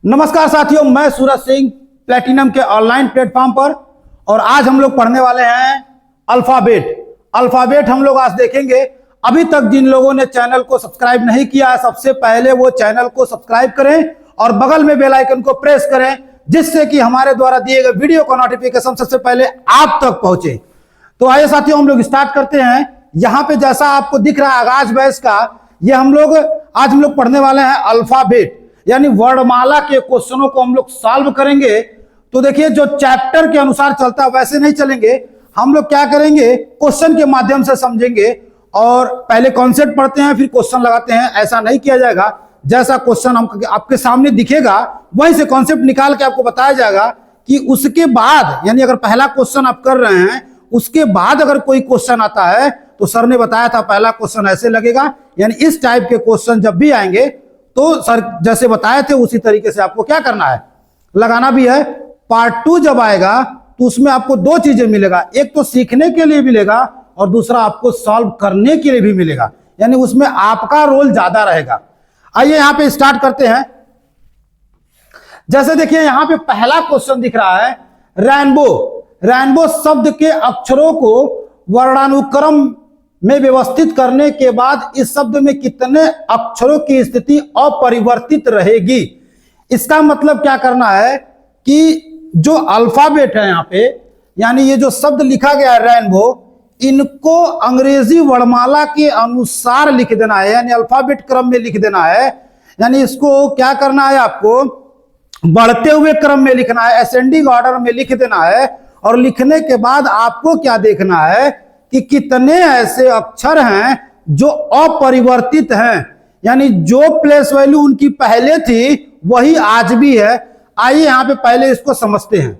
नमस्कार साथियों, मैं सूरज सिंह प्लेटिनम के ऑनलाइन प्लेटफॉर्म पर। और आज हम लोग पढ़ने वाले हैं अल्फाबेट हम लोग आज देखेंगे। अभी तक जिन लोगों ने चैनल को सब्सक्राइब नहीं किया है, सबसे पहले वो चैनल को सब्सक्राइब करें और बगल में बेल आइकन को प्रेस करें, जिससे कि हमारे द्वारा दिए गए वीडियो का नोटिफिकेशन सबसे पहले आप तक पहुंचे। तो आइए साथियों, हम लोग स्टार्ट करते हैं। यहाँ पे जैसा आपको दिख रहा है आगाज बैच का, ये आज हम लोग पढ़ने वाले हैं अल्फाबेट, यानी वर्णमाला के क्वेश्चनों को हम लोग सॉल्व करेंगे। तो देखिए, जो चैप्टर के अनुसार चलता है वैसे नहीं चलेंगे। हम लोग क्या करेंगे, क्वेश्चन के माध्यम से समझेंगे और पहले कॉन्सेप्ट पढ़ते हैं फिर क्वेश्चन लगाते हैं। ऐसा नहीं किया जाएगा, जैसा क्वेश्चन आपके सामने दिखेगा वहीं से कॉन्सेप्ट निकाल के आपको बताया जाएगा कि उसके बाद, यानी अगर पहला क्वेश्चन आप कर रहे हैं उसके बाद अगर कोई क्वेश्चन आता है तो सर ने बताया था पहला क्वेश्चन ऐसे लगेगा। यानी इस टाइप के क्वेश्चन जब भी आएंगे तो सर जैसे बताए थे उसी तरीके से आपको क्या करना है, लगाना भी है। पार्ट 2 जब आएगा तो उसमें आपको दो चीजें मिलेगा, एक तो सीखने के लिए मिलेगा और दूसरा आपको सॉल्व करने के लिए भी मिलेगा, यानी उसमें आपका रोल ज्यादा रहेगा। आइए यहाँ पे स्टार्ट करते हैं। जैसे देखिए, यहाँ पे पहला क्वेश्चन दिख रहा है रेनबो शब्द के अक्षरों को वर्णानुक्रम में व्यवस्थित करने के बाद इस शब्द में कितने अक्षरों की स्थिति अपरिवर्तित रहेगी। इसका मतलब क्या करना है कि जो अल्फाबेट है यहाँ पे, यानी ये जो शब्द लिखा गया है रेनबो, इनको अंग्रेजी वर्णमाला के अनुसार लिख देना है, यानी अल्फाबेट क्रम में लिख देना है। यानी इसको क्या करना है, आपको बढ़ते हुए क्रम में लिखना है, असेंडिंग ऑर्डर में लिख देना है। और लिखने के बाद आपको क्या देखना है कि कितने ऐसे अक्षर हैं जो अपरिवर्तित हैं, यानी जो प्लेस वैल्यू उनकी पहले थी वही आज भी है। आइए यहां पे पहले इसको समझते हैं।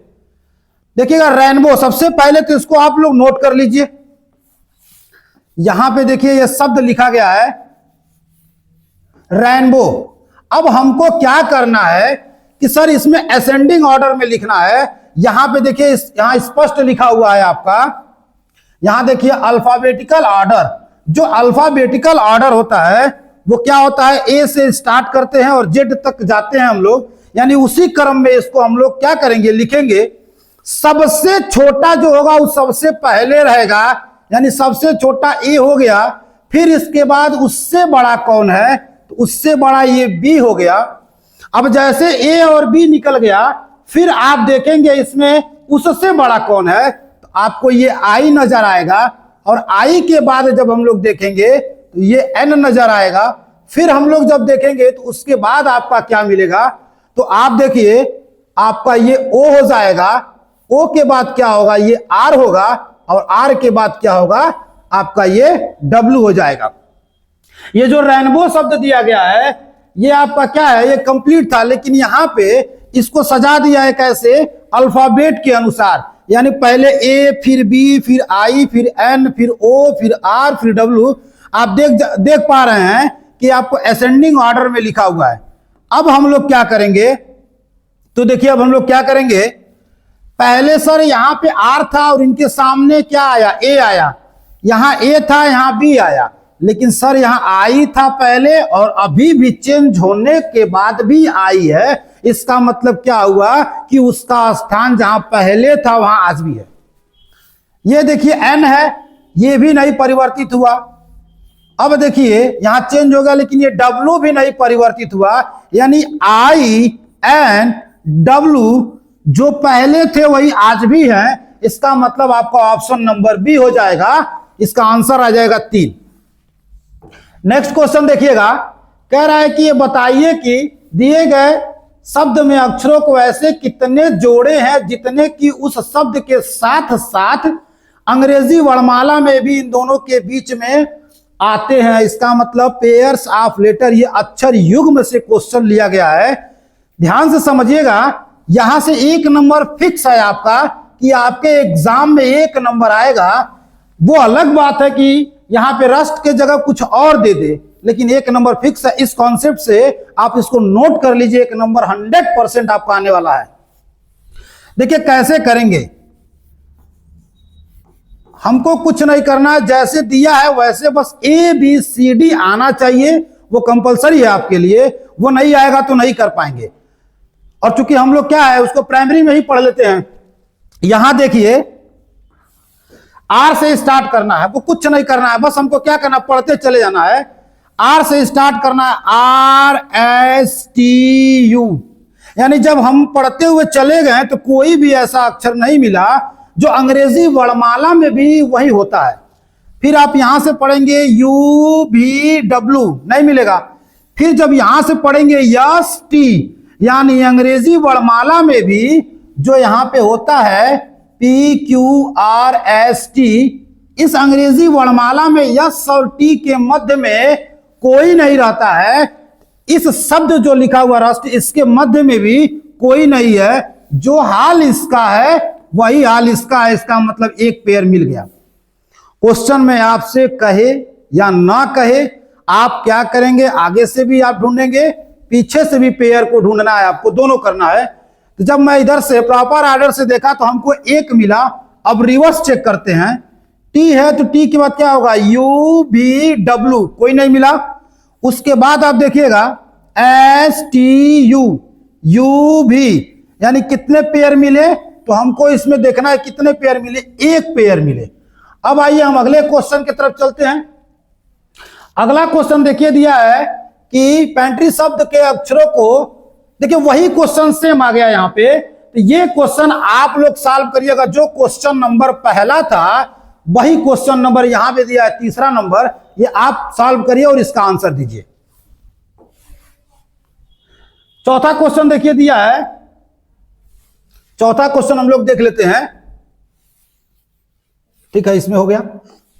देखिएगा, रेनबो सबसे पहले तो इसको आप लोग नोट कर लीजिए। यहां पे देखिए ये शब्द लिखा गया है रेनबो। अब हमको क्या करना है कि सर इसमें असेंडिंग ऑर्डर में लिखना है। यहां पे देखिए, यहां स्पष्ट लिखा हुआ है आपका, यहां देखिए अल्फाबेटिकल ऑर्डर। जो अल्फाबेटिकल ऑर्डर होता है वो क्या होता है, ए से स्टार्ट करते हैं और जेड तक जाते हैं हम लोग, यानी उसी क्रम में इसको हम लोग क्या करेंगे, लिखेंगे। सबसे छोटा जो होगा वो सबसे पहले रहेगा, यानी सबसे छोटा ए हो गया। फिर इसके बाद उससे बड़ा कौन है, तो उससे बड़ा ये बी हो गया। अब जैसे ए और बी निकल गया, फिर आप देखेंगे इसमें उससे बड़ा कौन है, तो आपको ये आई नजर आएगा। और आई के बाद जब हम लोग देखेंगे तो ये एन नजर आएगा। फिर हम लोग जब देखेंगे तो उसके बाद आपका क्या मिलेगा, तो आप देखिए आपका ये ओ हो जाएगा। ओ के बाद क्या होगा, ये आर होगा। और आर के बाद क्या होगा, आपका ये डब्ल्यू हो जाएगा। ये जो रेनबो शब्द दिया गया है ये आपका क्या है, ये कंप्लीट था, लेकिन यहां पे इसको सजा दिया है कैसे, अल्फाबेट के अनुसार। यानी पहले ए, फिर बी, फिर आई, फिर एन, फिर ओ, फिर आर, फिर डब्ल्यू। आप देख पा रहे हैं कि आपको असेंडिंग ऑर्डर में लिखा हुआ है। अब हम लोग क्या करेंगे, तो देखिए अब हम लोग क्या करेंगे, पहले सर यहां पे आर था और इनके सामने क्या आया, ए आया। यहां ए था, यहां बी आया, लेकिन सर यहां आई था पहले और अभी भी चेंज होने के बाद भी आई है। इसका मतलब क्या हुआ कि उसका स्थान जहां पहले था वहां आज भी है। ये देखिए एन है, ये भी नहीं परिवर्तित हुआ। अब देखिए यहां चेंज हो गया, लेकिन ये डब्ल्यू भी नहीं परिवर्तित हुआ। यानी आई एन डब्ल्यू जो पहले थे वही आज भी हैं। इसका मतलब आपका ऑप्शन नंबर बी हो जाएगा, इसका आंसर आ जाएगा 3। नेक्स्ट क्वेश्चन देखिएगा, कह रहा है कि ये बताइए कि दिए गए शब्द में अक्षरों को ऐसे कितने जोड़े हैं जितने कि उस शब्द के साथ साथ अंग्रेजी वर्णमाला में भी इन दोनों के बीच में आते हैं। इसका मतलब पेयर्स ऑफ लेटर, ये अक्षर युग्म से क्वेश्चन लिया गया है। ध्यान से समझिएगा, यहां से 1 नंबर फिक्स है आपका कि आपके एग्जाम में 1 नंबर आएगा। वो अलग बात है कि यहां पे रस्ट के जगह कुछ और दे दे, लेकिन 1 नंबर फिक्स है। इस कॉन्सेप्ट से आप इसको नोट कर लीजिए, 1 नंबर 100% आपका आने वाला है। देखिए कैसे करेंगे, हमको कुछ नहीं करना है, जैसे दिया है वैसे बस ए बी सी डी आना चाहिए। वो कंपलसरी है आपके लिए, वो नहीं आएगा तो नहीं कर पाएंगे। और चूंकि हम लोग क्या है उसको प्राइमरी में ही पढ़ लेते हैं। यहां देखिए आर से स्टार्ट करना है, वो कुछ नहीं करना है, बस हमको क्या करना, पढ़ते चले जाना है। आर से स्टार्ट करना है, RSTU, यानी जब हम पढ़ते हुए चले गए तो कोई भी ऐसा अक्षर नहीं मिला जो अंग्रेजी वर्णमाला में भी वही होता है। फिर आप यहां से पढ़ेंगे UVW, नहीं मिलेगा। फिर जब यहां से पढ़ेंगे ST, यानी अंग्रेजी वर्णमाला में भी जो यहां पे होता है PQRST, इस अंग्रेजी वर्णमाला में यस और टी के मध्य में कोई नहीं रहता है। इस शब्द जो लिखा हुआ राष्ट्र, इसके मध्य में भी कोई नहीं है। जो हाल इसका है वही हाल इसका है। इसका मतलब एक पेयर मिल गया। क्वेश्चन में आपसे कहे या ना कहे, आप क्या करेंगे, आगे से भी आप ढूंढेंगे, पीछे से भी पेयर को ढूंढना है, आपको दोनों करना है। तो जब मैं इधर से प्रॉपर ऑर्डर से देखा तो हमको एक मिला। अब रिवर्स चेक करते हैं, टी है तो टी के बाद क्या होगा, UVW, कोई नहीं मिला। उसके बाद आप देखिएगा STU, UV, यानी कितने पेयर मिले, तो हमको इसमें देखना है कितने पेयर मिले, एक पेयर मिले। अब आइए हम अगले क्वेश्चन की तरफ चलते हैं। अगला क्वेश्चन देखिए दिया है कि पेंट्री शब्द के अक्षरों को, देखिए वही क्वेश्चन सेम आ गया यहाँ पे। तो ये क्वेश्चन आप लोग सॉल्व करिएगा। जो क्वेश्चन नंबर पहला था वही क्वेश्चन नंबर यहां पे दिया है, तीसरा नंबर, ये आप सॉल्व करिए और इसका आंसर दीजिए। चौथा क्वेश्चन देखिए दिया है, चौथा क्वेश्चन हम लोग देख लेते हैं। ठीक है, इसमें हो गया।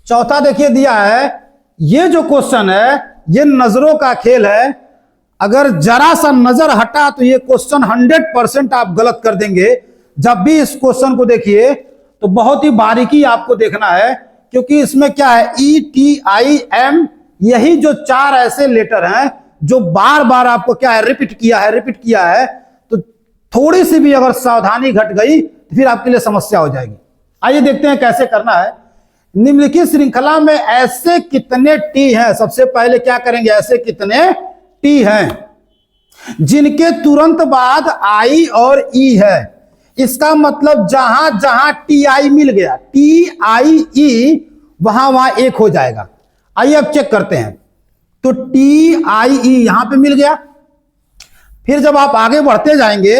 चौथा देखिए दिया है, ये जो क्वेश्चन है ये नजरों का खेल है। अगर जरा सा नजर हटा तो ये क्वेश्चन 100% आप गलत कर देंगे। जब भी इस क्वेश्चन को देखिए तो बहुत ही बारीकी आपको देखना है, क्योंकि इसमें क्या है, ETIM, यही जो चार ऐसे लेटर हैं जो बार बार आपको क्या है, रिपीट किया है। तो थोड़ी सी भी अगर सावधानी घट गई तो फिर आपके लिए समस्या हो जाएगी। आइए देखते हैं कैसे करना है। निम्नलिखित श्रृंखला में ऐसे कितने टी हैं, सबसे पहले क्या करेंगे, ऐसे कितने टी हैं जिनके तुरंत बाद आई और ई है। इसका मतलब जहां जहां TI मिल गया, TIE, वहां वहां एक हो जाएगा। आइए अब चेक करते हैं। तो TIE यहां पे मिल गया। फिर जब आप आगे बढ़ते जाएंगे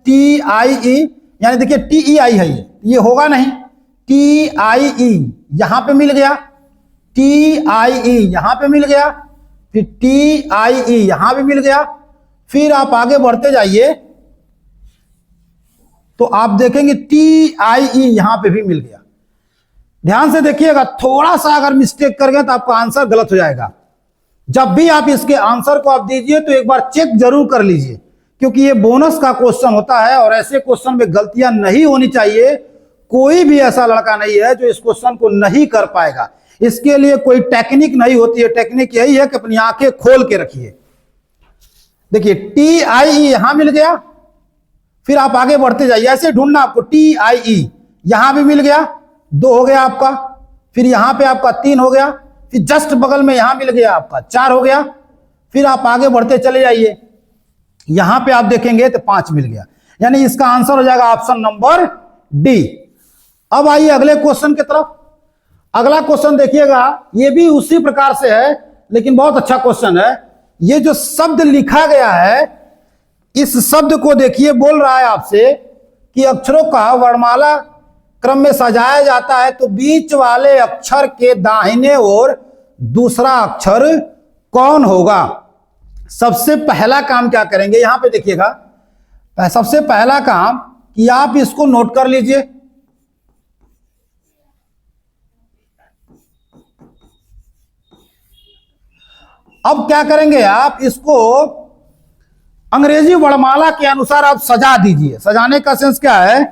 TIE, यानी देखिए TEI है, ये होगा नहीं। TIE यहां पे मिल गया, TIE यहां पे मिल गया, फिर TIE यहां पे मिल गया। फिर आप आगे बढ़ते जाइए तो आप देखेंगे TIE यहां पे भी मिल गया। ध्यान से देखिएगा, थोड़ा सा अगर मिस्टेक कर गए तो आपका आंसर गलत हो जाएगा। जब भी आप इसके आंसर को आप दीजिए तो एक बार चेक जरूर कर लीजिए, क्योंकि ये बोनस का क्वेश्चन होता है और ऐसे क्वेश्चन में गलतियां नहीं होनी चाहिए। कोई भी ऐसा लड़का नहीं है जो इस क्वेश्चन को नहीं कर पाएगा। इसके लिए कोई टेक्निक नहीं होती है। टेक्निक यही है कि अपनी आंखें खोल के रखिए। देखिए TIE यहां मिल गया, फिर आप आगे बढ़ते जाइए, ऐसे ढूंढना आपको। TIE यहां भी मिल गया, 2 हो गया आपका। फिर यहां पे आपका 3 हो गया, फिर जस्ट बगल में यहां मिल गया आपका 4 हो गया। फिर आप आगे बढ़ते चले जाइए, यहां पे आप देखेंगे तो 5 मिल गया, यानी इसका आंसर हो जाएगा ऑप्शन नंबर D। अब आइए अगले क्वेश्चन की तरफ। अगला क्वेश्चन देखिएगा, ये भी उसी प्रकार से है लेकिन बहुत अच्छा क्वेश्चन है। ये जो शब्द लिखा गया है, इस शब्द को देखिए, बोल रहा है आपसे कि अक्षरों का वर्णमाला क्रम में सजाया जाता है तो बीच वाले अक्षर के दाहिने ओर दूसरा अक्षर कौन होगा। सबसे पहला काम क्या करेंगे, यहां पे देखिएगा, सबसे पहला काम कि आप इसको नोट कर लीजिए। अब क्या करेंगे, आप इसको अंग्रेजी वर्णमाला के अनुसार आप सजा दीजिए। सजाने का सेंस क्या है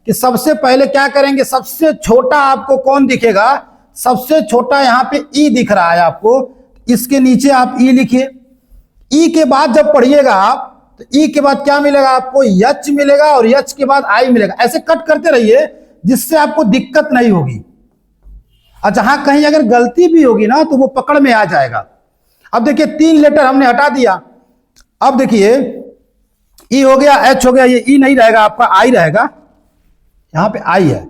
कि सबसे पहले क्या करेंगे, सबसे छोटा आपको कौन दिखेगा, सबसे छोटा यहां पे ई दिख रहा है आपको, इसके नीचे आप ई लिखिए। ई के बाद जब पढ़िएगा आप तो ई के बाद क्या मिलेगा आपको, यच मिलेगा, और यच के बाद आई मिलेगा। ऐसे कट करते रहिए जिससे आपको दिक्कत नहीं होगी, और जहां कहीं अगर गलती भी होगी ना तो वो पकड़ में आ जाएगा। अब देखिए 3 लेटर हमने हटा दिया, अब देखिए ई हो गया, एच हो गया, ये ई नहीं रहेगा आपका, आई रहेगा, यहां पे आई है,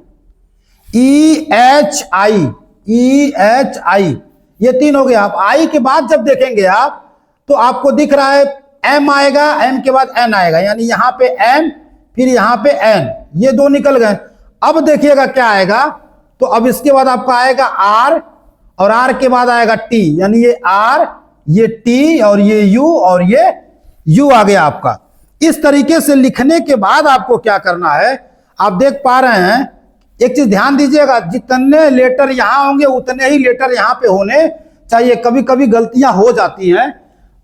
E H I, E H I, ये तीन हो गया। आप आई के बाद जब देखेंगे आप तो आपको दिख रहा है एम आएगा, एम के बाद एन आएगा, यानी यहां पे एम फिर यहां पे एन, ये दो निकल गए। अब देखिएगा क्या आएगा, तो अब इसके बाद आपका आएगा आर, और आर के बाद आएगा टी, यानी ये आर, ये टी, और ये यू, और ये यू आ गया आपका। इस तरीके से लिखने के बाद आपको क्या करना है, आप देख पा रहे हैं, एक चीज ध्यान दीजिएगा, जितने लेटर यहां होंगे उतने ही लेटर यहां पे होने चाहिए। कभी कभी गलतियां हो जाती हैं।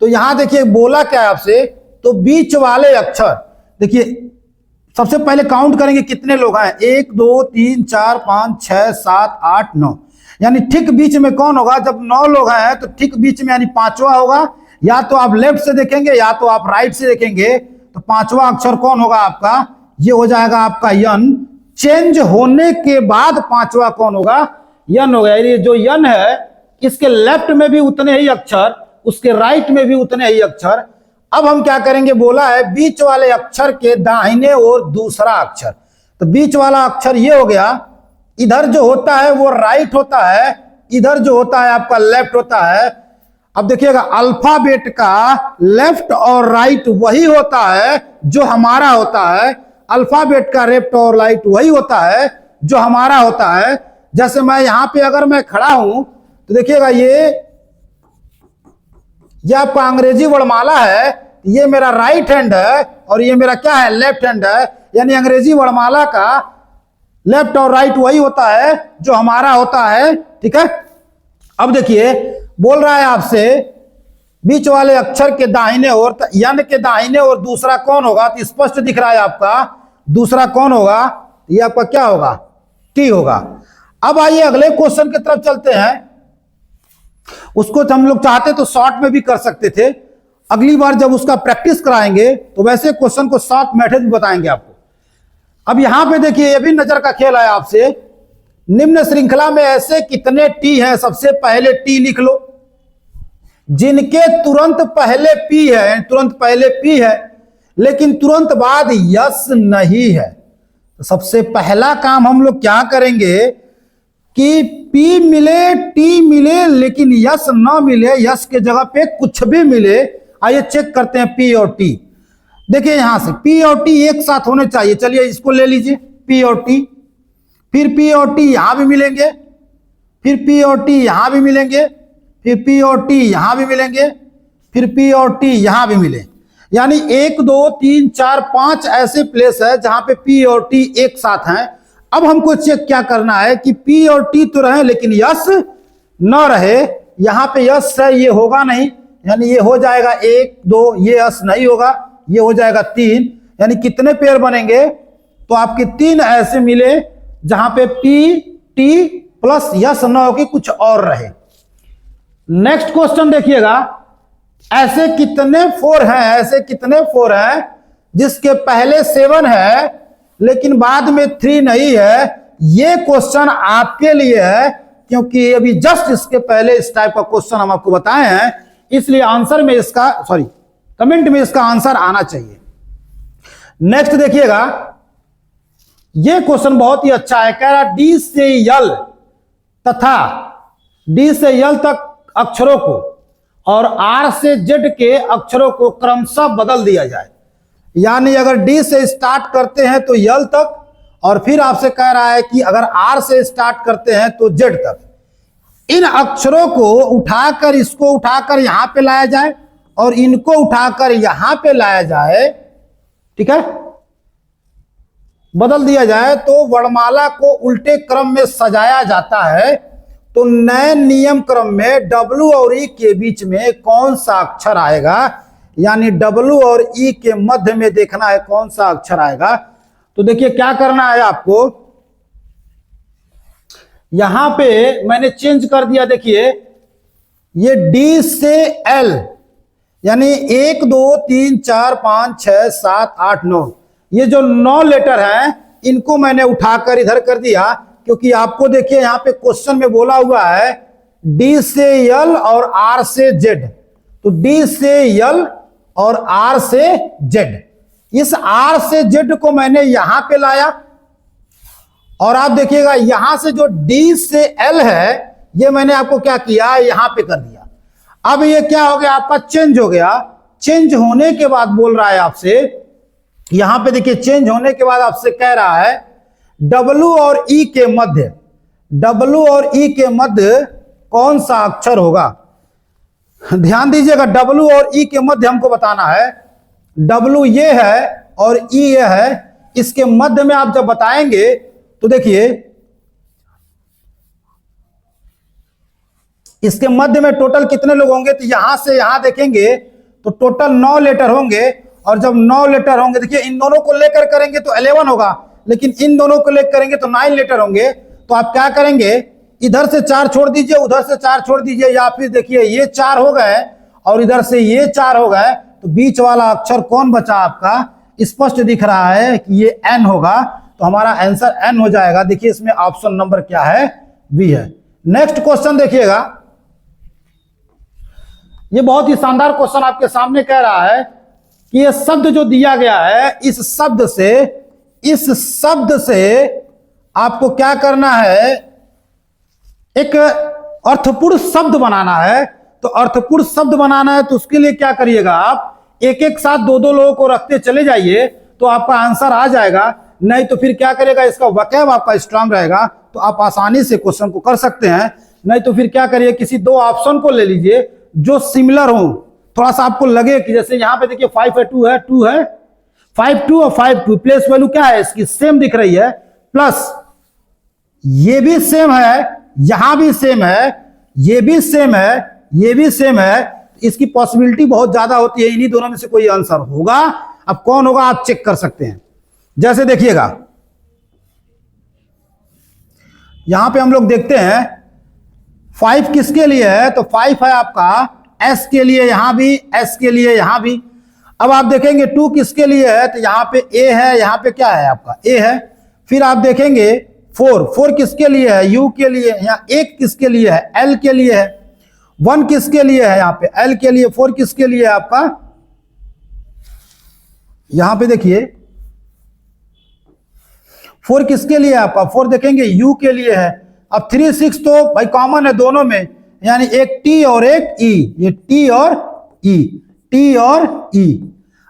तो यहां देखिए बोला क्या है आपसे, तो बीच वाले अक्षर देखिए, सबसे पहले काउंट करेंगे कितने लोग हैं, 1 2 3 4 5 6 7 8 9, यानी ठीक बीच में कौन होगा, जब 9 लोग हैं तो ठीक बीच में यानी पांचवा होगा। या तो आप लेफ्ट से देखेंगे या तो आप राइट से देखेंगे, तो पांचवा अक्षर कौन होगा आपका, ये हो जाएगा आपका यन। चेंज होने के बाद पांचवा कौन होगा, यन होगा। यानी जो यन है इसके लेफ्ट में भी उतने ही अक्षर, उसके राइट में भी उतने ही अक्षर। अब हम क्या करेंगे, बोला है बीच वाले अक्षर के दाहिने ओर दूसरा अक्षर, तो बीच वाला अक्षर ये हो गया। इधर जो होता है वो राइट होता है, इधर जो होता है आपका लेफ्ट होता है। अब देखिएगा अल्फाबेट का लेफ्ट और राइट वही होता है जो हमारा होता है, अल्फाबेट का लेफ्ट और राइट वही होता है जो हमारा होता है। जैसे मैं यहां पे अगर मैं खड़ा हूं तो देखिएगा ये आपका अंग्रेजी वर्णमाला है, ये मेरा राइट हैंड है और ये मेरा क्या है, लेफ्ट हैंड है। यानी अंग्रेजी वर्णमाला का लेफ्ट और राइट वही होता है जो हमारा होता है, ठीक है। अब देखिए बोल रहा है आपसे बीच वाले अक्षर के दाहिने ओर, यन के दाहिने ओर दूसरा कौन होगा, तो स्पष्ट दिख रहा है आपका दूसरा कौन होगा, ये आपका क्या होगा, टी होगा। अब आइए अगले क्वेश्चन की तरफ चलते हैं। उसको हम लोग चाहते तो शॉर्ट में भी कर सकते थे, अगली बार जब उसका प्रैक्टिस कराएंगे तो वैसे क्वेश्चन को शॉर्ट मेथड भी बताएंगे आपको। अब यहां पे देखिए ये भी नजर का खेल है आपसे, निम्न श्रृंखला में ऐसे कितने टी हैं, सबसे पहले टी लिख लो, जिनके तुरंत पहले पी है, तुरंत पहले पी है लेकिन तुरंत बाद यस नहीं है। तो सबसे पहला काम हम लोग क्या करेंगे कि पी मिले, टी मिले लेकिन यस ना मिले, यस के जगह पे कुछ भी मिले। आइए चेक करते हैं पी और टी। देखिए यहां से पी और टी एक साथ होने चाहिए, चलिए इसको ले लीजिए पी और टी, फिर पी और टी यहां भी मिलेंगे, फिर पी और टी यहां भी मिलेंगे, फिर पी और टी यहां भी मिलेंगे, फिर पी और टी यहां भी मिले। यानी 1 2 3 4 5 ऐसे प्लेस है जहां पे पी और टी एक साथ हैं। अब हमको चेक क्या करना है कि पी और टी तो रहे लेकिन यस न रहे। यहां पे यस है, ये होगा नहीं, यानी ये हो जाएगा 1 2, ये यस नहीं होगा, ये हो जाएगा 3। यानी कितने पेयर बनेंगे, तो आपके 3 ऐसे मिले जहां पे पी टी प्लस यस न हो कि कुछ और रहे। नेक्स्ट क्वेश्चन देखिएगा, ऐसे कितने 4 हैं, ऐसे कितने 4 हैं जिसके पहले 7 है लेकिन बाद में 3 नहीं है। ये क्वेश्चन आपके लिए है क्योंकि अभी जस्ट इसके पहले इस टाइप का क्वेश्चन हम आपको बताए हैं, इसलिए आंसर में इसका कमेंट में इसका आंसर आना चाहिए। नेक्स्ट देखिएगा, ये क्वेश्चन बहुत ही अच्छा है, कह रहा डी से यल तथा डी से यल तक अक्षरों को और आर से जेड के अक्षरों को क्रमशः बदल दिया जाए। यानी अगर डी से स्टार्ट करते हैं तो यल तक, और फिर आपसे कह रहा है कि अगर आर से स्टार्ट करते हैं तो जेड तक। इन अक्षरों को उठाकर, इसको उठाकर यहां पे लाया जाए और इनको उठाकर यहां पे लाया जाए, ठीक है, बदल दिया जाए तो वर्णमाला को उल्टे क्रम में सजाया जाता है। तो नए नियम क्रम में डब्ल्यू और ई के बीच में कौन सा अक्षर आएगा, यानी डब्ल्यू और ई के मध्य में देखना है कौन सा अक्षर आएगा। तो देखिए क्या करना है आपको, यहां पे मैंने चेंज कर दिया, देखिए ये डी से एल, यानी 1 2 3 4 5 6 7 8 9, ये जो 9 लेटर हैं इनको मैंने उठाकर इधर कर दिया, क्योंकि आपको देखिए यहां पे क्वेश्चन में बोला हुआ है डी से यल और आर से जेड। तो डी से यल और R से Z। इस R से Z को मैंने यहां पे लाया और आप देखिएगा यहां से जो D से L है ये मैंने आपको क्या किया, यहां पे कर दिया। अब ये क्या हो गया, आपका चेंज हो गया। चेंज होने के बाद बोल रहा है आपसे, यहां पे देखिए चेंज होने के बाद आपसे कह रहा है W और E के मध्य, W और E के मध्य कौन सा अक्षर होगा। ध्यान दीजिएगा, W और E के मध्य हमको बताना है। W ये है और E ये है, इसके मध्य में आप जब बताएंगे तो देखिए इसके मध्य में टोटल कितने लोग होंगे, तो यहां से यहां देखेंगे तो टोटल 9 लेटर होंगे। और जब 9 लेटर होंगे, देखिए इन दोनों को लेकर करेंगे तो 11 होगा, लेकिन इन दोनों को लेकर करेंगे तो 9 लेटर होंगे। तो आप क्या करेंगे, इधर से 4 छोड़ दीजिए, उधर से 4 छोड़ दीजिए, या फिर देखिए ये 4 हो गए और इधर से ये 4 हो गए, तो बीच वाला अक्षर कौन बचा आपका, स्पष्ट दिख रहा है कि ये N होगा। तो हमारा आंसर N हो जाएगा। देखिए इसमें ऑप्शन नंबर क्या है, बी है। नेक्स्ट क्वेश्चन देखिएगा, ये बहुत ही शानदार क्वेश्चन आपके सामने कह रहा है कि ये शब्द जो दिया गया है, इस शब्द से आपको क्या करना है, एक अर्थपूर्ण शब्द बनाना है। तो अर्थपूर्ण शब्द बनाना है तो उसके लिए क्या करिएगा, आप एक एक साथ 2-2 लोगों को रखते चले जाइए तो आपका आंसर आ जाएगा। नहीं तो फिर क्या करेगा, इसका वकैब आपका स्ट्रांग रहेगा तो आप आसानी से क्वेश्चन को कर सकते हैं। नहीं तो फिर क्या करिए, किसी 2 ऑप्शन को ले लीजिए जो सिमिलर हो, थोड़ा सा आपको लगे कि जैसे यहां पे देखिए 5 है, 2 है, 2 है, 5 2 और 5 2, प्लेस वैल्यू क्या है इसकी, सेम दिख रही है, प्लस ये भी सेम है, यहां भी सेम है, ये भी सेम है, ये भी सेम है। इसकी पॉसिबिलिटी बहुत ज्यादा होती है, इन्हीं दोनों में से कोई आंसर होगा। अब कौन होगा आप चेक कर सकते हैं। जैसे देखिएगा यहां पे हम लोग देखते हैं 5 किसके लिए है, तो 5 है आपका S के लिए, यहां भी S के लिए, यहां भी। अब आप देखेंगे 2 किसके लिए है, तो यहां पे A है, यहां पे क्या है आपका A है। फिर आप देखेंगे 4 किसके लिए है, U के लिए, यहां 1 किसके लिए है, L के लिए है। 1 किसके लिए है, यहां पे L के लिए। 4 किसके लिए है आपका, यहां पे देखिए 4 किसके लिए है आपका, 4 देखेंगे U के लिए है। अब 3 6 तो भाई कॉमन है दोनों में, यानी एक T और एक E, ये T और E, T और E।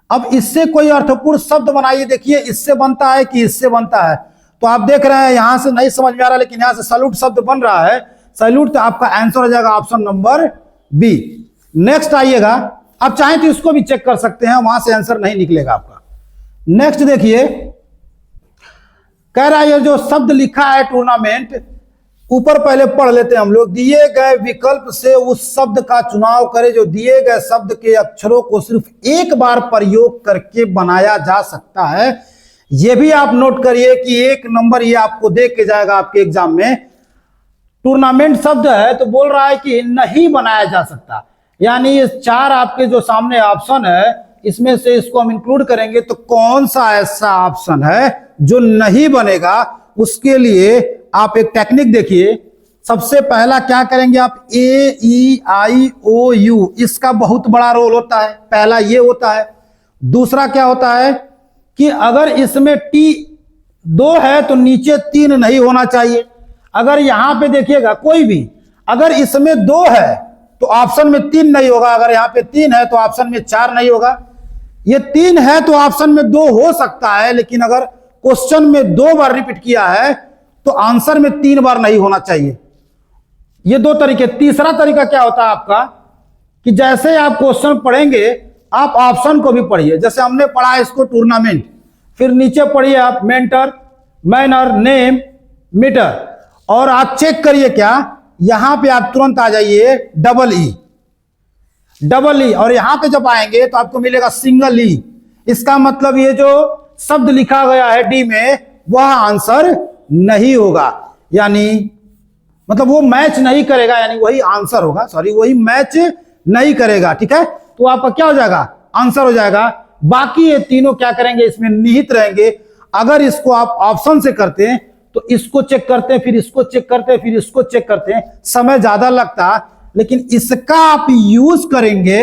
अब इससे कोई अर्थपूर्ण शब्द बनाइए। देखिए इससे बनता है कि इससे बनता है, तो आप देख रहे हैं यहां से नहीं समझ में आ रहा, लेकिन यहां से सैल्यूट शब्द बन रहा है। सैल्यूट तो आपका आंसर हो जाएगा ऑप्शन नंबर बी। नेक्स्ट आइएगा, आप चाहें तो इसको भी चेक कर सकते हैं, वहां से आंसर नहीं निकलेगा आपका। नेक्स्ट देखिए कह रहा है ये जो शब्द लिखा है टूर्नामेंट, ऊपर पहले पढ़ लेते हैं हम लोग। दिए गए विकल्प से उस शब्द का चुनाव करें जो दिए गए शब्द के अक्षरों को सिर्फ एक बार प्रयोग करके बनाया जा सकता है। यह भी आप नोट करिए कि 1 नंबर ये आपको दे के जाएगा आपके एग्जाम में। टूर्नामेंट शब्द है तो बोल रहा है कि नहीं बनाया जा सकता, यानी ये 4 आपके जो सामने ऑप्शन है इसमें से इसको हम इंक्लूड करेंगे तो कौन सा ऐसा ऑप्शन है जो नहीं बनेगा। उसके लिए आप एक टेक्निक देखिए। सबसे पहला क्या करेंगे आप, AEIOU, इसका बहुत बड़ा रोल होता है। पहला ये होता है। दूसरा क्या होता है कि अगर इसमें T2 है तो नीचे 3 नहीं होना चाहिए। अगर यहां पे देखिएगा कोई भी, अगर इसमें 2 है तो ऑप्शन में 3 नहीं होगा, अगर यहां पे 3 है तो ऑप्शन में 4 नहीं होगा। ये 3 है तो ऑप्शन में 2 हो सकता है, लेकिन अगर क्वेश्चन में 2 बार रिपीट किया है तो आंसर में 3 बार नहीं होना चाहिए। ये 2 तरीके। तीसरा तरीका क्या होता है आपका कि जैसे आप क्वेश्चन पढ़ेंगे आप ऑप्शन को भी पढ़िए। जैसे हमने पढ़ा इसको टूर्नामेंट, फिर नीचे पढ़िए आप मेंटर, मैनर, नेम, मीटर, और आप चेक करिए क्या, यहां पे आप तुरंत आ जाइए डबल ई, और यहां पे जब आएंगे तो आपको मिलेगा सिंगल ई। इसका मतलब ये जो शब्द लिखा गया है डी में वह आंसर नहीं होगा, यानी मतलब वो मैच नहीं करेगा, यानी वही आंसर होगा, सॉरी वही मैच नहीं करेगा। ठीक है, तो आपका क्या हो जाएगा, आंसर हो जाएगा। बाकी ये तीनों क्या करेंगे, इसमें निहित रहेंगे। अगर इसको आप ऑप्शन से करते हैं तो इसको चेक करते हैं, फिर इसको चेक करते हैं, फिर इसको चेक करते हैं, समय ज्यादा लगता। लेकिन इसका आप यूज करेंगे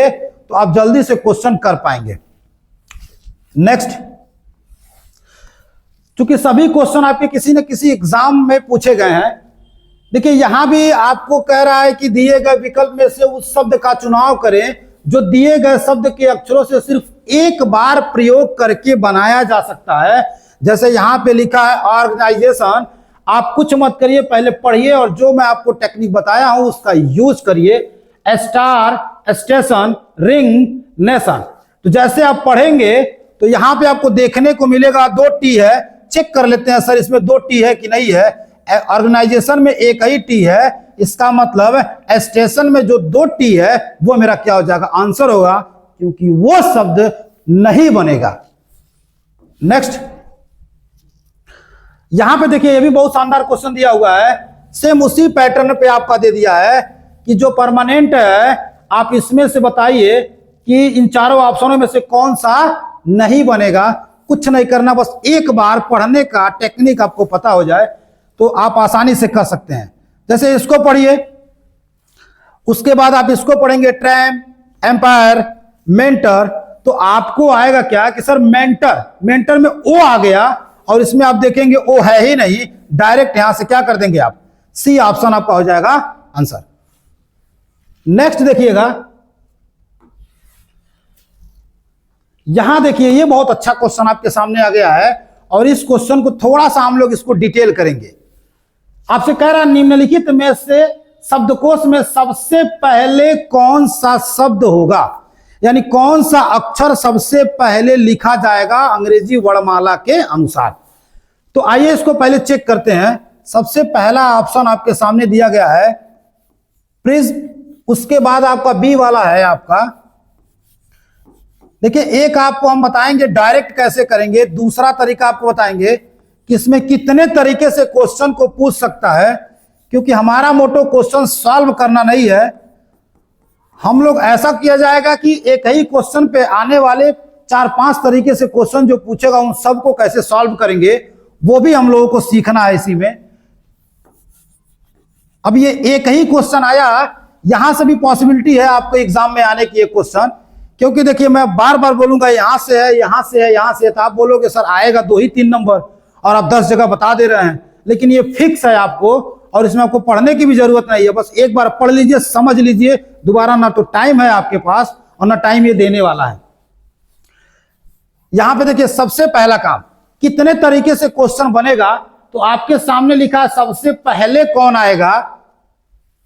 तो आप जल्दी से क्वेश्चन कर पाएंगे। नेक्स्ट, क्योंकि सभी क्वेश्चन आपके किसी न किसी एग्जाम में पूछे गए हैं। देखिए यहां भी आपको कह रहा है कि दिए गए विकल्प में से उस शब्द का चुनाव करें जो दिए गए शब्द के अक्षरों से सिर्फ एक बार प्रयोग करके बनाया जा सकता है। जैसे यहां पे लिखा है ऑर्गेनाइजेशन, आप कुछ मत करिए, पहले पढ़िए और जो मैं आपको टेक्निक बताया हूं उसका यूज करिए। Star, station, ring, nation. तो जैसे आप पढ़ेंगे तो यहां पे आपको देखने को मिलेगा 2 टी है। चेक कर लेते हैं सर इसमें 2 टी है कि नहीं है। ऑर्गेनाइजेशन में एक ही टी है, इसका मतलब स्टेशन में जो 2 टी है वो मेरा क्या हो जाएगा, आंसर होगा, क्योंकि वो शब्द नहीं बनेगा। नेक्स्ट, यहां पे देखिए ये भी बहुत शानदार क्वेश्चन दिया हुआ है, सेम उसी पैटर्न पे आपका दे दिया है कि जो परमानेंट है आप इसमें से बताइए कि इन चारों ऑप्शनों में से कौन सा नहीं बनेगा। कुछ नहीं करना, बस एक बार पढ़ने का टेक्निक आपको पता हो जाए तो आप आसानी से कर सकते हैं। जैसे इसको पढ़िए, उसके बाद आप इसको पढ़ेंगे, ट्रैम, एम्पायर, मेंटर। तो आपको आएगा क्या कि सर मेंटर, मेंटर में ओ आ गया और इसमें आप देखेंगे ओ है ही नहीं, डायरेक्ट यहां से क्या कर देंगे आप, सी ऑप्शन आपका हो जाएगा आंसर। नेक्स्ट देखिएगा, यहां देखिए ये बहुत अच्छा क्वेश्चन आपके सामने आ गया है और इस क्वेश्चन को थोड़ा सा हम लोग इसको डिटेल करेंगे। आपसे कह रहा है निम्नलिखित में से शब्दकोश में सबसे पहले कौन सा शब्द होगा, यानी कौन सा अक्षर सबसे पहले लिखा जाएगा अंग्रेजी वर्णमाला के अनुसार। तो आइए इसको पहले चेक करते हैं। सबसे पहला ऑप्शन आपके सामने दिया गया है प्रिज्म, उसके बाद आपका बी वाला है आपका। देखिए एक आपको हम बताएंगे डायरेक्ट कैसे करेंगे, दूसरा तरीका आपको बताएंगे कि इसमें कितने तरीके से क्वेश्चन को पूछ सकता है, क्योंकि हमारा मोटो क्वेश्चन सॉल्व करना नहीं है। हम लोग ऐसा किया जाएगा कि एक ही क्वेश्चन पे आने वाले 4-5 तरीके से क्वेश्चन जो पूछेगा उन सबको कैसे सॉल्व करेंगे वो भी हम लोगों को सीखना है इसी में। अब ये एक ही क्वेश्चन आया, यहां से भी पॉसिबिलिटी है आपको एग्जाम में आने की एक क्वेश्चन, क्योंकि देखिए मैं बार बार बोलूंगा यहां से है, यहां से है, यहां से है, तो आप बोलोगे सर आएगा 2 ही 3 नंबर और आप 10 जगह बता दे रहे हैं, लेकिन ये फिक्स है आपको और इसमें आपको पढ़ने की भी जरूरत नहीं है। बस एक बार पढ़ लीजिए, समझ लीजिए, दोबारा ना तो टाइम है आपके पास और ना टाइम ये देने वाला है। यहां पे देखिए सबसे पहला काम, कितने तरीके से क्वेश्चन बनेगा, तो आपके सामने लिखा है सबसे पहले कौन आएगा,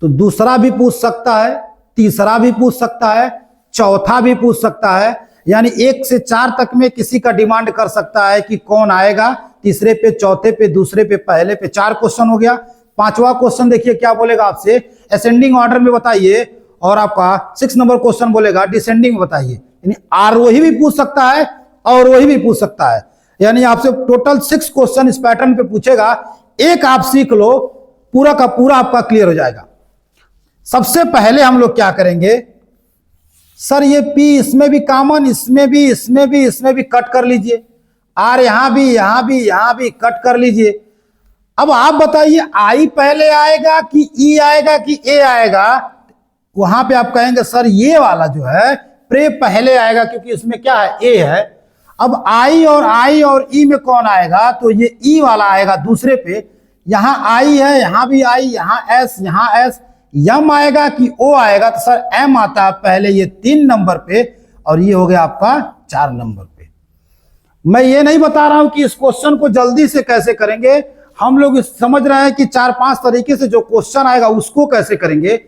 तो दूसरा भी पूछ सकता है, तीसरा भी पूछ सकता है, चौथा भी पूछ सकता है, यानी 1 से 4 तक में किसी का डिमांड कर सकता है कि कौन आएगा। तीसरे पे, चौथे पे, दूसरे पे, पहले पे 4 क्वेश्चन हो गया। 5वां क्वेश्चन देखिए क्या बोलेगा आपसे, असेंडिंग ऑर्डर में बताइए, और आपका 6 नंबर क्वेश्चन बोलेगा डिसेंडिंग में बताइए। यानी आरोही भी पूछ सकता है और वही भी पूछ सकता है, यानी आपसे टोटल 6 क्वेश्चन इस पैटर्न पे पूछेगा। एक आप सीख लो, पूरा का पूरा आपका क्लियर हो जाएगा। सबसे पहले हम लोग क्या करेंगे, सर ये पी इसमें भी कॉमन, इसमें भी, इसमें भी, इसमें भी कट कर लीजिए, आर यहां भी, यहां भी, यहां भी कट कर लीजिए। अब आप बताइए आई पहले आएगा कि ई आएगा कि ए आएगा। वहां पे आप कहेंगे सर ये वाला जो है प्रे पहले आएगा, क्योंकि इसमें क्या है, ए है। अब आई और ई में कौन आएगा, तो ये ई वाला आएगा दूसरे पे। यहां आई है, यहां भी आई, यहां एस, यहां एस। यम आएगा कि ओ आएगा, तो सर एम आता है पहले, ये 3 नंबर पे, और ये हो गया आपका 4 नंबर पे। मैं ये नहीं बता रहा हूं कि इस क्वेश्चन को जल्दी से कैसे करेंगे, हम लोग समझ रहे हैं कि 4-5 तरीके से जो क्वेश्चन आएगा उसको कैसे करेंगे।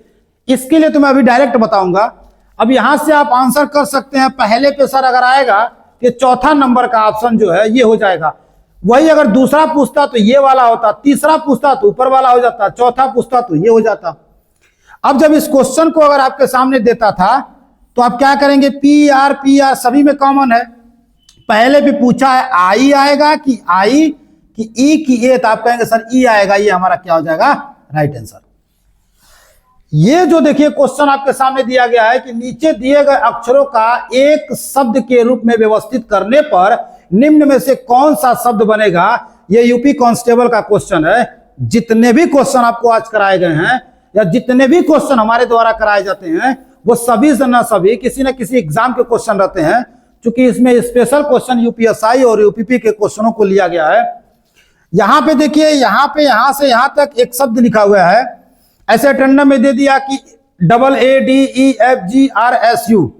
इसके लिए तो मैं अभी डायरेक्ट बताऊंगा। अब यहां से आप आंसर कर सकते हैं। पहले पे सर अगर आएगा कि चौथा नंबर का ऑप्शन जो है ये हो जाएगा। वही अगर दूसरा पूछता तो ये वाला होता, तीसरा पूछता तो ऊपर वाला हो जाता, चौथा पूछता तो ये हो जाता। अब जब इस क्वेश्चन को अगर आपके सामने देता था तो आप क्या करेंगे, पी आर सभी में कॉमन है। पहले भी पूछा है आई आएगा कि आई कि ई की ए, तो आप कहेंगे सर ई आएगा, ये हमारा क्या हो जाएगा, राइट आंसर। ये जो देखिए क्वेश्चन आपके सामने दिया गया है कि नीचे दिए गए अक्षरों का एक शब्द के रूप में व्यवस्थित करने पर निम्न में से कौन सा शब्द बनेगा। ये यूपी कांस्टेबल का क्वेश्चन है। जितने भी क्वेश्चन आपको आज कराए गए हैं या जितने भी क्वेश्चन हमारे द्वारा कराए जाते हैं वो सभी से न सभी किसी न किसी एग्जाम के क्वेश्चन रहते हैं, क्योंकि इसमें स्पेशल क्वेश्चन यूपीएसआई और यूपीपी के क्वेश्चनों को लिया गया है। यहां पे देखिए, यहां से यहां तक एक शब्द लिखा हुआ है, ऐसे अटेंडम में दे दिया कि AADEFGRSU,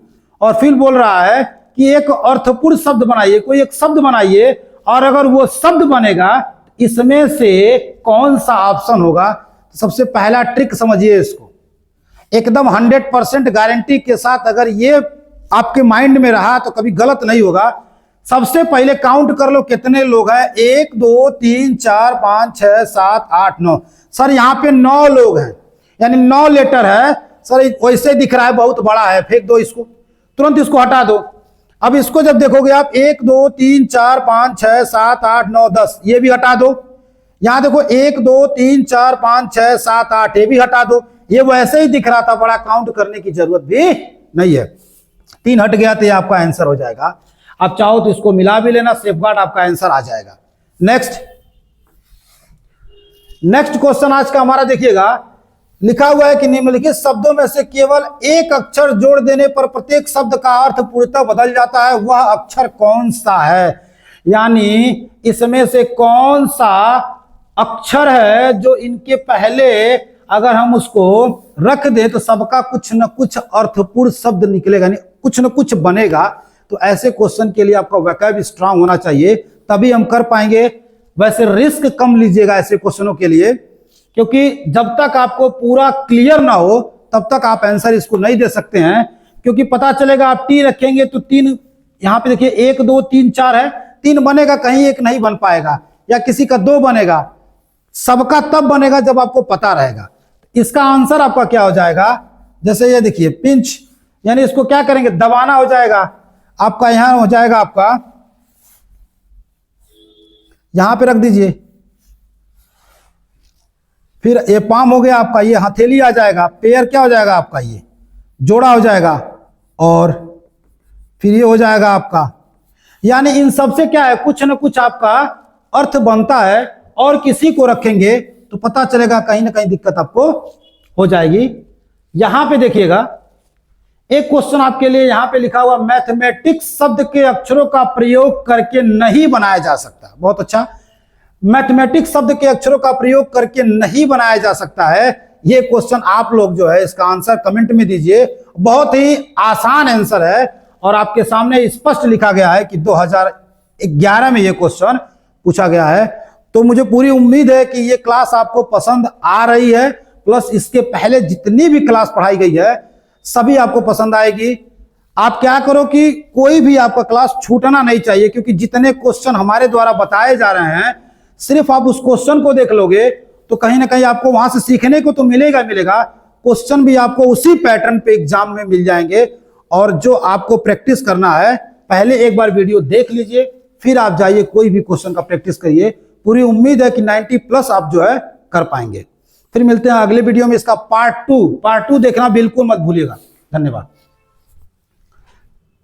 और फिर बोल रहा है कि एक अर्थपूर्ण शब्द बनाइए, कोई एक शब्द बनाइए, और अगर वो शब्द बनेगा इसमें से कौन सा ऑप्शन होगा। तो सबसे पहला ट्रिक समझिए इसको, एकदम 100% गारंटी के साथ अगर ये आपके माइंड में रहा तो कभी गलत नहीं होगा। सबसे पहले काउंट कर लो कितने लोग हैं, 1 2 3 4 5 6 7 8 9। सर यहाँ पे 9 लोग हैं, यानी 9 लेटर है। सर वैसे दिख रहा है बहुत बड़ा है, फेंक दो इसको, तुरंत इसको हटा दो। अब इसको जब देखोगे आप 1 2 3 4 5 6 7 8 9 10, ये भी हटा दो। यहां देखो 1 2 3 4 5 6 7 8, ये भी हटा दो। ये वैसे ही दिख रहा था, बड़ा काउंट करने की जरूरत भी नहीं है। 3 हट गया तो ये आपका आंसर हो जाएगा। आप चाहो तो इसको मिला भी लेना, सेफगार्ड आपका आंसर आ जाएगा। नेक्स्ट क्वेश्चन आज का हमारा देखिएगा, लिखा हुआ है कि निम्नलिखित शब्दों में से केवल एक अक्षर जोड़ देने पर प्रत्येक शब्द का अर्थ पूर्णतः बदल जाता है, वह अक्षर कौन सा है। यानी इसमें से कौन सा अक्षर है जो इनके पहले अगर हम उसको रख दे तो सबका कुछ न कुछ अर्थपूर्ण शब्द निकलेगा, यानी कुछ न कुछ बनेगा। तो ऐसे क्वेश्चन के लिए आपका वोकैब स्ट्रांग होना चाहिए, तभी हम कर पाएंगे। वैसे रिस्क कम लीजिएगा ऐसे क्वेश्चनों के लिए, क्योंकि जब तक आपको पूरा क्लियर ना हो तब तक आप आंसर इसको नहीं दे सकते हैं। क्योंकि पता चलेगा आप टी रखेंगे तो 3, यहां पे देखिए 1 2 3 4 है, 3 बनेगा, कहीं एक नहीं बन पाएगा, या किसी का 2 बनेगा। सबका तब बनेगा जब आपको पता रहेगा। इसका आंसर आपका क्या हो जाएगा, जैसे ये देखिए पिंच, यानी इसको क्या करेंगे, दबाना हो जाएगा आपका। यहां हो जाएगा आपका, यहां पे रख दीजिए, फिर ये पाम हो गया आपका, ये हथेली आ जाएगा, पेयर क्या हो जाएगा आपका, ये जोड़ा हो जाएगा, और फिर ये हो जाएगा आपका। यानी इन सबसे क्या है, कुछ ना कुछ आपका अर्थ बनता है, और किसी को रखेंगे तो पता चलेगा कहीं ना कहीं दिक्कत आपको हो जाएगी। यहां पे देखिएगा एक क्वेश्चन आपके लिए, यहां पे लिखा हुआ मैथमेटिक्स शब्द के अक्षरों का प्रयोग करके नहीं बनाया जा सकता। बहुत अच्छा, मैथमेटिक्स शब्द के अक्षरों का प्रयोग करके नहीं बनाया जा सकता है। ये क्वेश्चन आप लोग जो है इसका आंसर कमेंट में दीजिए। बहुत ही आसान आंसर है, और आपके सामने स्पष्ट लिखा गया है कि 2011 में ये क्वेश्चन पूछा गया है। तो मुझे पूरी उम्मीद है कि ये क्लास आपको पसंद आ रही है, प्लस इसके पहले जितनी भी क्लास पढ़ाई गई है सभी आपको पसंद आएगी। आप क्या करो कि कोई भी आपका क्लास छूटना नहीं चाहिए, क्योंकि जितने क्वेश्चन हमारे द्वारा बताए जा रहे हैं, सिर्फ आप उस क्वेश्चन को देख लोगे तो कहीं ना कहीं आपको वहां से सीखने को तो मिलेगा। क्वेश्चन भी आपको उसी पैटर्न पे एग्जाम में मिल जाएंगे। और जो आपको प्रैक्टिस करना है, पहले एक बार वीडियो देख लीजिए, फिर आप जाइए कोई भी क्वेश्चन का प्रैक्टिस करिए। पूरी उम्मीद है कि 90+ आप जो है कर पाएंगे। फिर मिलते हैं अगले वीडियो में। इसका पार्ट 2 देखना बिल्कुल मत भूलिएगा। धन्यवाद।